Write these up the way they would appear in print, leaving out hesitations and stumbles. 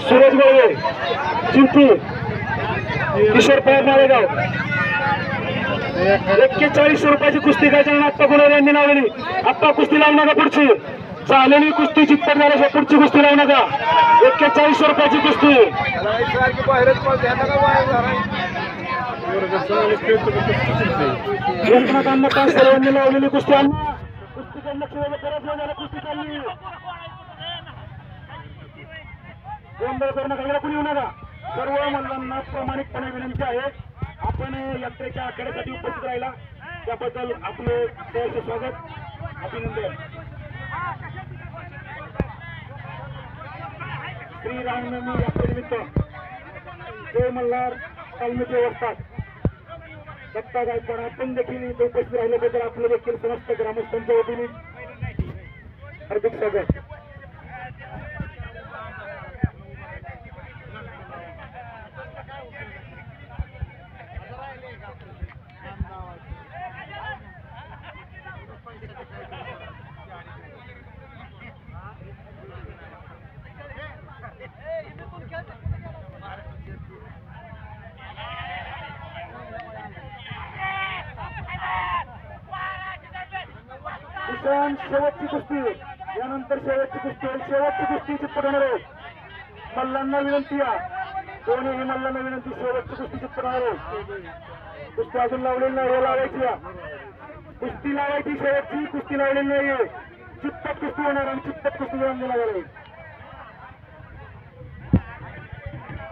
सुरेश गोळे चिंची किशोर पवार नाळेगाव 41 रुपयाची कुस्ती गाजवून आप्पा गुणवरे यांनी लावलेली. आप्पा कुस्ती लावू नका पुढची झालेली कुस्ती चित्तर झाल्याशिवाय पुढची कुस्ती लावू नका. 41 रुपयाची कुस्ती एकनाथ अण्णा कांसरे यांनी लावलेली कुस्ती. अण्णा कुस्तीकडे लक्ष द्यायला परत झालं. कुस्ती चालली गोंधळ करू नका. गेला कुणी येऊ नका. सर्व मल्लांना प्रामाणिकपणे विनंती आहे आपण यात्रेच्या आखाड्यासाठी उपस्थित राहिला त्याबद्दल आपले सहर्ष स्वागत अभिनंदन. श्री रामनवमी यात्रेनिमित्त जय मल्हार तालमीचे वस्तात दत्ता गायकवाड आपण देखील इथे उपस्थित राहिल्याबद्दल आपलं देखील समस्त ग्रामस्थांच्या वतीने हार्दिक स्वागत. शेवटची कुस्ती यानंतर शेवटची कुस्ती चित्तवणार आहे. मल्लांना विनंती आहे दोन्ही मल्लांना विनंती शेवटची कुस्ती चित्तवणार आहे. कुस्ती अजून लावलेली नाही हे लावायची कुस्ती लावायची शेवटची कुस्ती लावलेली नाहीये. चित्तत कुस्ती होणार आणि चित्तत कुस्ती देणार आहे.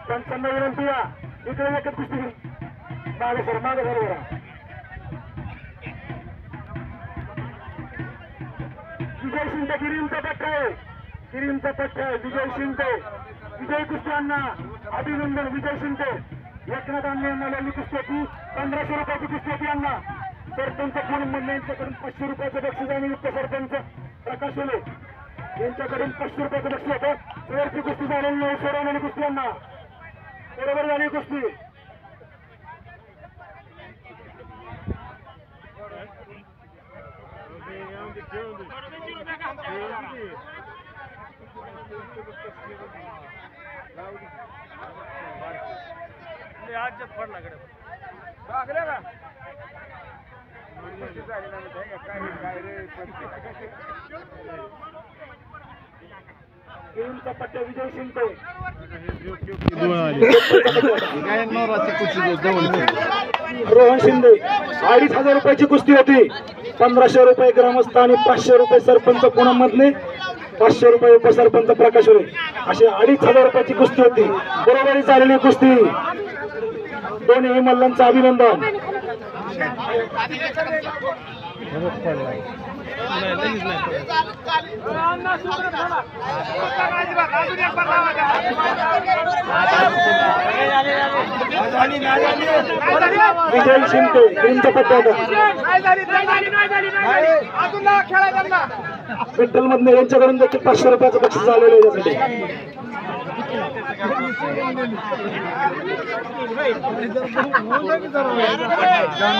त्यांना विनंती आहे इकडे एकच कुस्ती मागे सर बरा. विजय शिंदे गिरींचा पट्टा आहे. विजय शिंदे विजय कुस्ती अण्णा अभिनंदन. विजय शिंदे एकनाथ अण्णा यांना लावली कुस्ती होती. 1500 रुपयाची कुस्ती होती. अण्णा सरपंच पूनम मंडळ यांच्याकडून 500 रुपयाचं बक्षीस आणि युक्त सरपंच प्रकाश ओले यांच्याकडून 500 रुपयाचं बक्षीस होतं. शेवटची कुस्ती झालेली नाही. सोडवलेली कुस्ती अण्णा बरोबर झाली कुस्ती. पट्ट्या विजय शिंदे रोहन शिंदे 2500 रुपयाची कुस्ती होती. 1500 रुपये ग्रामस्थ आणि 500 रुपये सरपंच पुणे मधले 500 रुपये उपसरपंच प्रकाश ओले अशी 2500 रुपयाची कुस्ती होती. बरोबरी झालेली कुस्ती दोन्ही मल्लांचं अभिनंदन. विजय शिंदे यांच्या पट्ट्यात विठ्ठल मधने यांच्याकडून देखील 500 रुपयाचं बक्षीस झालेलं आहे. यासाठी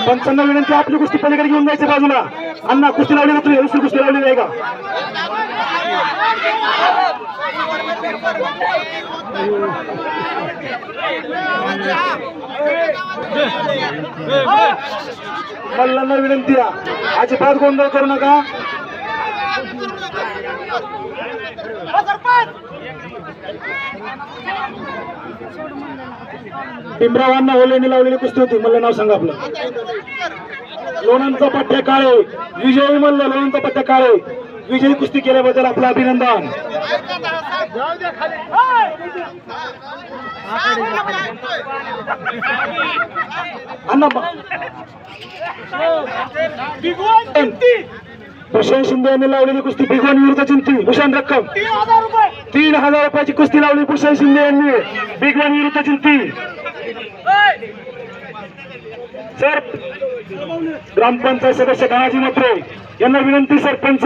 पंचांना विनंती आपली कुस्ती पलीकडे घेऊन जायची बाजूला. अण्णा कुस्ती लावली ना तुम्ही दुसरी कुस्ती लावली नाही का? मल्लांना विनंती आहे अजिबात गोंधळ करू नका. भीमरावांना ओलेने लावलेली कुस्ती होती. मल्ल नाव सांगा आपलं. लोणांचा पट्ट्या काळे विजयी मल्ल. लोणांचा पट्ट्या काळे विजयी कुस्ती केल्याबद्दल आपलं अभिनंदन. भूषण शिंदे यांनी लावलेली कुस्ती भिगवण विरुद्ध चिंती. भूषण रक्कम 3000 रुपयाची कुस्ती लावली भूषण शिंदे यांनी भिगवण विरुद्ध चिंती. सर ग्रामपंचायत सदस्य धनाजी म्हात्रे यांना विनंती सरपंच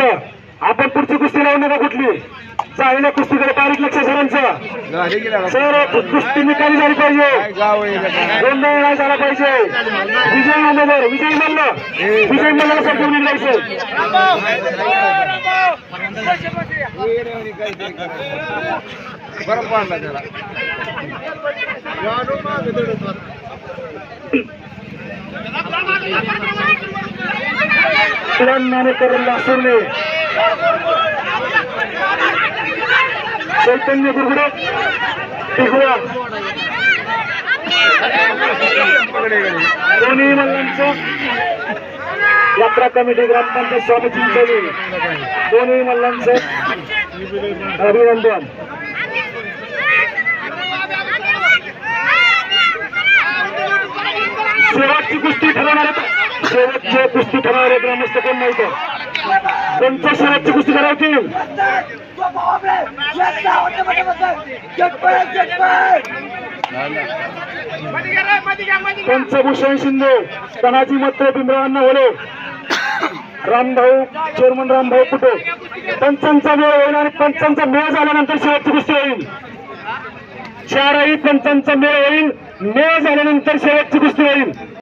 आपण पुढची कुस्ती लावू नका कुठली. चांगल्या कुस्तीकडे बारीक लक्ष सरांचं. सर कुस्ती निकाली झाली पाहिजे, गोंधळ नाही झाला पाहिजे. विजय उमेदवार विजय मल्ल सर घेऊन जायचं. बरं पाडला त्याला लासूरने चैतन्य गुरगुडे टिगुळा दोन्ही मल्लांचं यात्रा कमिटी ग्रामपंचायत स्वामी चिंचोली दोन्ही मल्लांचं अभिनंदन. शेवटची कुस्ती ठरवणार शेवटची कुस्ती ठरवणारे ग्रामस्थ कोण नाही तर कोणत्या शेवटची कुस्ती ठरवतील. पंचभूषण शिंदे तानाजी मत्रे पिंपळांना होले रामभाऊ चेअरमन रामभाऊ कुटे पंचांचा मेळ होईल आणि पंचांचा मेळ झाल्यानंतर शेवटची कुस्ती होईल. चारही पंचांचा मेळ होईल, मेळ झाल्यानंतर शेवटची कुस्ती होईल.